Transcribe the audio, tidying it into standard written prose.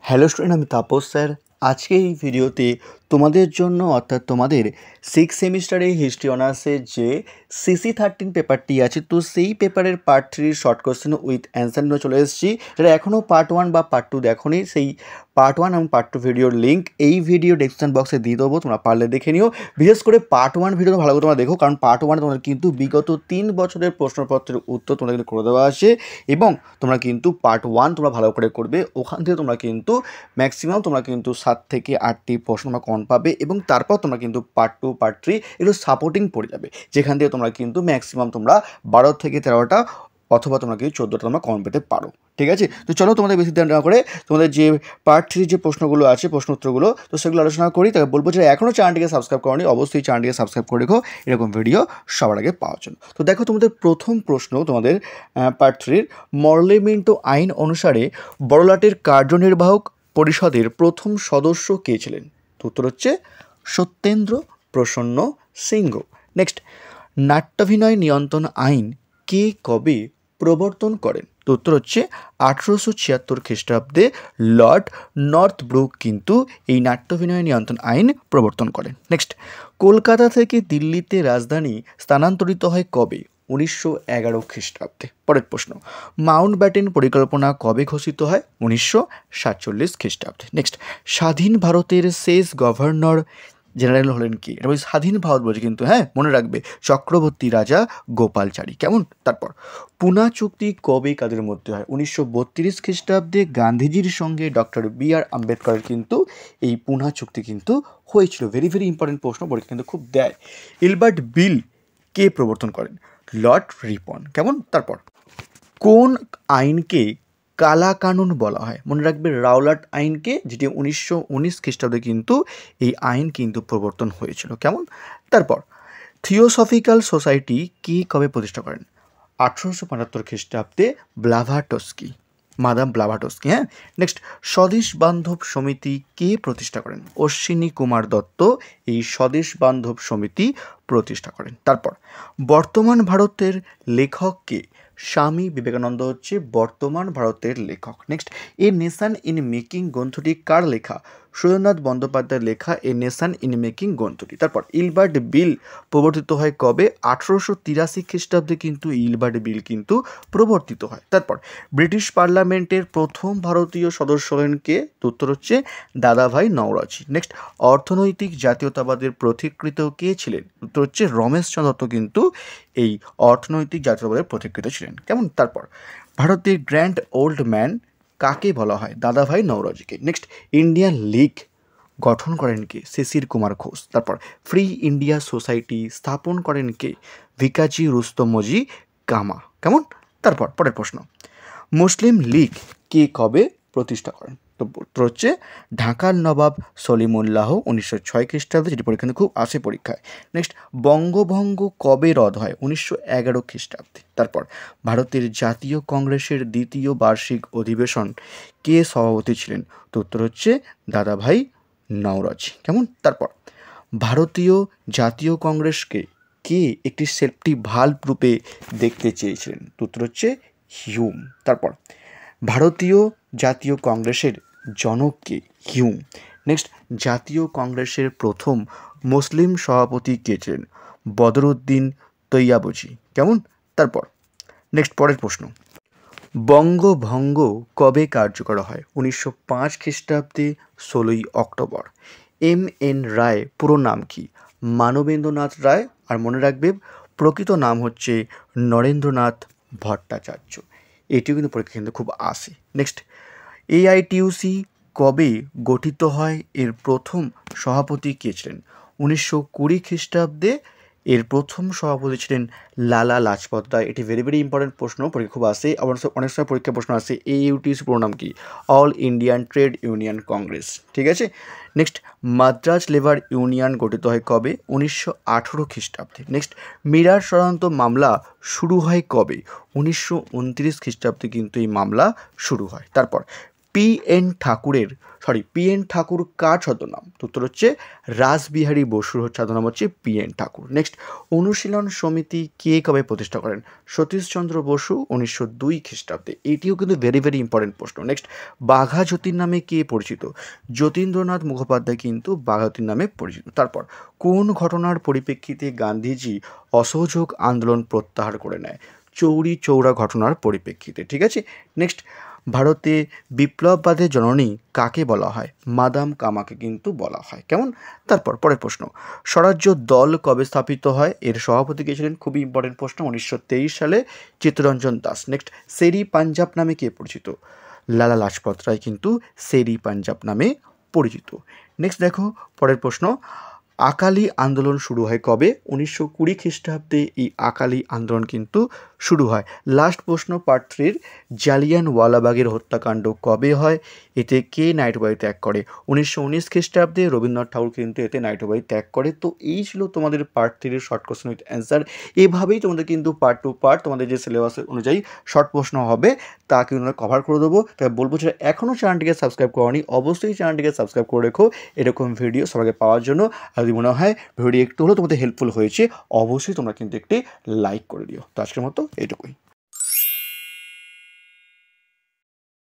Hello student, আমি Tapas sir. আজকে এই ভিডিওতে তোমাদের জন্য অর্থাৎ তোমাদের 6 সেমিস্টারে হিস্ট্রি অনার্সের যে CC13 পেপারটি আছে, তো সেই পেপারের part 3 short question with answer নিয়ে চলে এসেছি। যারা এখনও পার্ট 1 বা পার্ট 2 দেখোনি, সেই পার্ট 1 এবং পার্ট 2 ভিডিওর লিঙ্ক এই ভিডিও ডেসক্রিপশন বক্সে দিয়ে দেবো, তোমরা পারলে দেখে নিও। বিশেষ করে পার্ট 1 ভিডিও ভালো করে তোমরা দেখো, কারণ পার্ট 1 তোমাদের কিন্তু বিগত 3 বছরের প্রশ্নপত্রের উত্তর তোমাদের কিন্তু করে দেওয়া আছে, এবং তোমরা কিন্তু পার্ট 1 তোমরা ভালো করে করবে। ওখান থেকে তোমরা কিন্তু ম্যাক্সিমাম তোমরা কিন্তু 7 থেকে 8টি প্রশ্ন তোমরা কমন পাবে, এবং তারপর তোমরা কিন্তু পার্ট 2 পার্ট 3 এগুলো সাপোর্টিং পড়ে যাবে, যেখান থেকে তোমরা কিন্তু ম্যাক্সিমাম তোমরা 12 থেকে 13টা অথবা তোমরা কিন্তু 14টা তোমরা কমন পেতে পারো। ঠিক আছে, তো চলো তোমাদের বেশি ধ্যান না করে তোমাদের যে পার্ট 3 যে প্রশ্নগুলো আছে, প্রশ্ন উত্তরগুলো, তো সেগুলো আলোচনা করি। তাকে বলবো যে এখনও চ্যানেলটিকে সাবস্ক্রাইব করোনি, অবশ্যই চ্যানেলটিকে সাবস্ক্রাইব করে রেখো এরকম ভিডিও সবার আগে পাওয়ার জন্য। তো দেখো, তোমাদের প্রথম প্রশ্ন তোমাদের পার্ট 3 মরলেমেন্টো আইন অনুসারে বড়লাটের কার্যনির্বাহক পরিষদের প্রথম সদস্য কে ছিলেন? তো উত্তর হচ্ছে সত্যেন্দ্র প্রসন্ন সিংহ। নেক্সট, নাট্যাভিনয় নিয়ন্ত্রণ আইন কে কবে প্রবর্তন করেন? তো উত্তর হচ্ছে 1876 খ্রিস্টাব্দে লর্ড নর্থব্রুক কিন্তু এই নাট্যাভিনয় নিয়ন্ত্রণ আইন প্রবর্তন করেন। নেক্সট, কলকাতা থেকে দিল্লিতে রাজধানী স্থানান্তরিত হয় কবে? 1911 খ্রিস্টাব্দে। পরের প্রশ্ন, মাউন্ট ব্যাটেন পরিকল্পনা কবে ঘোষিত হয়? 1947 খ্রিস্টাব্দে। নেক্সট, স্বাধীন ভারতের শেষ গভর্নর জেনারেল হলেন কি? এটা বলছি স্বাধীন ভারত বলছে কিন্তু, হ্যাঁ মনে রাখবে, চক্রবর্তী রাজা গোপালচারী। কেমন? তারপর, পুনা চুক্তি কবে কাদের মধ্যে হয়? 1932 খ্রিস্টাব্দে গান্ধীজির সঙ্গে ডক্টর BR আম্বেদকরের কিন্তু এই পুনা চুক্তি কিন্তু হয়েছিল। ভেরি ভেরি ইম্পর্টেন্ট প্রশ্ন, পরীক্ষা কিন্তু খুব দেয়। ইলবার্ট বিল কে প্রবর্তন করেন? লর্ড রিপন। কেমন? তারপর, কোন আইনকে কালা কানুন বলা হয়? মনে রাখবে, রাওলাট আইনকে, যেটি 1919 খ্রিস্টাব্দে কিন্তু এই আইন কিন্তু প্রবর্তন হয়েছিল। কেমন? তারপর, থিওসফিক্যাল সোসাইটি কি কবে প্রতিষ্ঠা করেন? 1875 খ্রিস্টাব্দে ব্লাভাটস্কি, মাদাম ব্লাভাটস্কি। হ্যাঁ। নেক্সট, স্বদেশ বান্ধব সমিতি কে প্রতিষ্ঠা করেন? অশ্বিনী কুমার দত্ত এই স্বদেশ বান্ধব সমিতি প্রতিষ্ঠা করেন। তারপর, বর্তমান ভারতের লেখক কে? স্বামী বিবেকানন্দ হচ্ছে বর্তমান ভারতের লেখক। Next, a nation in making গ্রন্থটি কার লেখা? সুরেন্দ্রনাথ বন্দ্যোপাধ্যায়ের লেখা এ নেশন ইন মেকিং গ্রন্থটি। তারপর, ইলবার্ট বিল প্রবর্তিত হয় কবে? 1883 খ্রিস্টাব্দে কিন্তু ইলবার্ট বিল কিন্তু প্রবর্তিত হয়। তারপর, ব্রিটিশ পার্লামেন্টের প্রথম ভারতীয় সদস্য হলেন কে? উত্তর হচ্ছে দাদাভাই নওরোজি। নেক্সট, অর্থনৈতিক জাতীয়তাবাদের পথিকৃৎ কে ছিলেন? উত্তর হচ্ছে রমেশচন্দ্র দত্ত কিন্তু এই অর্থনৈতিক জাতীয়তাবাদের পথিকৃৎ ছিলেন। কেমন? তারপর, ভারতের গ্র্যান্ড ওল্ড ম্যান কাকে বলা হয়? দাদাভাই নওরোজিকে। নেক্সট, ইন্ডিয়ান লীগ গঠন করেন কে? শিশির কুমার ঘোষ। তারপর, ফ্রি ইন্ডিয়া সোসাইটি স্থাপন করেন কে? ভিকাজি রুস্তমজি কামা। কেমন? তারপর পরের প্রশ্ন, মুসলিম লীগ কে কবে প্রতিষ্ঠা করেন? তো উত্তর হচ্ছে ঢাকার নবাব সলিমুল্লাহ 1906 খ্রিস্টাব্দে, যেটি পরীক্ষা খুব আসে পরীক্ষায়। নেক্সট, বঙ্গভঙ্গ কবে রদ হয়? 1911 খ্রিস্টাব্দে। তারপর, ভারতের জাতীয় কংগ্রেসের দ্বিতীয় বার্ষিক অধিবেশন কে সভাপতি ছিলেন? তো উত্তর হচ্ছে দাদাভাই নওরোজি। কেমন? তারপর, ভারতীয় জাতীয় কংগ্রেসকে কে একটি সেফটি ভালভ রূপে দেখতে চেয়েছিলেন? তো উত্তর হচ্ছে হিউম। তারপর, ভারতীয় জাতীয় কংগ্রেসের জনক কে? হিউম। নেক্সট, জাতীয় কংগ্রেসের প্রথম মুসলিম সভাপতি কে ছিলেন? বদরুদ্দিন তৈয়াবজি। কেমন? তারপর, নেক্সট পরের প্রশ্ন, বঙ্গভঙ্গ কবে কার্যকর হয়? 1905 খ্রিস্টাব্দে 16ই অক্টোবর। MN রায় পুরো নাম কি? মানবেন্দ্রনাথ রায়। আর মনে রাখবে, প্রকৃত নাম হচ্ছে নরেন্দ্রনাথ ভট্টাচার্য। এটিও কিন্তু পরীক্ষা কিন্তু খুব আসে। নেক্সট, AITUC কবে গঠিত হয়? এর প্রথম সভাপতি কে ছিলেন? 1920 খ্রিস্টাব্দে এর প্রথম সভাপতি ছিলেন লালা লাজপত রায়। এটি ভেরি ভেরি ইম্পর্টেন্ট প্রশ্ন, পরীক্ষা খুব আসে। আবার অনেক সময় পরীক্ষা প্রশ্ন আসে, AITUC পুরো নাম কি? All Indian trade union Congress. ঠিক আছে। নেক্সট, মাদ্রাজ লেবার ইউনিয়ন গঠিত হয় কবে? 1918 খ্রিস্টাব্দে। নেক্সট, মিরার ষড়যন্ত্র মামলা শুরু হয় কবে? 1929 খ্রিস্টাব্দে কিন্তু এই মামলা শুরু হয়। তারপর, পি এন ঠাকুর কার ছদ্মনাম? উত্তর হচ্ছে রাসবিহারী বসুর ছদ্মনাম হচ্ছে পি এন ঠাকুর। নেক্সট, অনুশীলন সমিতি কে কবে প্রতিষ্ঠা করেন? সতীশচন্দ্র বসু 1902 খ্রিস্টাব্দে। এটিও কিন্তু ভেরি ভেরি ইম্পর্টেন্ট প্রশ্ন। নেক্সট, বাঘা যতীন নামে কে পরিচিত? যতীন্দ্রনাথ মুখোপাধ্যায় কিন্তু বাঘা যতীন নামে পরিচিত। তারপর, কোন ঘটনার পরিপ্রেক্ষিতে গান্ধীজি অসহযোগ আন্দোলন প্রত্যাহার করে নেয়? চৌরি চৌরা ঘটনার পরিপ্রেক্ষিতে। ঠিক আছে। নেক্সট, ভারতে বিপ্লববাদের জননী কাকে বলা হয়? মাদাম কামাকে কিন্তু বলা হয়। কেমন? তারপর পরের প্রশ্ন, স্বরাজ্য দল কবে স্থাপিত হয়? এর সভাপতি কে ছিলেন? খুবই ইম্পর্টেন্ট প্রশ্ন, 1923 সালে চিত্তরঞ্জন দাস। নেক্সট, শেরি পাঞ্জাব নামে কে পরিচিত? লালা লাজপত রায় কিন্তু শেরি পাঞ্জাব নামে পরিচিত। নেক্সট দেখো পরের প্রশ্ন, আকালি আন্দোলন শুরু হয় কবে? 1920 খ্রিস্টাব্দে এই আকালি আন্দোলন কিন্তু শুরু হয়। লাস্ট প্রশ্ন পার্ট 3, জালিয়ানওয়ালাবাগের হত্যাকাণ্ড কবে হয়? এতে কে নাইট উপাধি ত্যাগ করে? 1919 খ্রিস্টাব্দে রবীন্দ্রনাথ ঠাকুর কিন্তু এতে নাইট উপাধি ত্যাগ করে। তো এই ছিল তোমাদের part 3 short question with answer. এভাবেই তোমাদের কিন্তু পার্ট টু পার্ট তোমাদের যে সিলেবাস অনুযায়ী শর্ট প্রশ্ন হবে তা কিন্তু আমরা কভার করে দেবো। তাই বলবো যে এখনও চ্যানেলটিকে সাবস্ক্রাইব করোনি, অবশ্যই চ্যানেলটিকে সাবস্ক্রাইব করে রেখো এরকম ভিডিও সবাইকে পাওয়ার জন্য। আর যদি মনে হয় ভিডিও একটু হলেও তোমাদের হেল্পফুল হয়েছে, অবশ্যই তোমরা কিন্তু একটি লাইক করে দিও। তো আজকের মতো এটুকুই।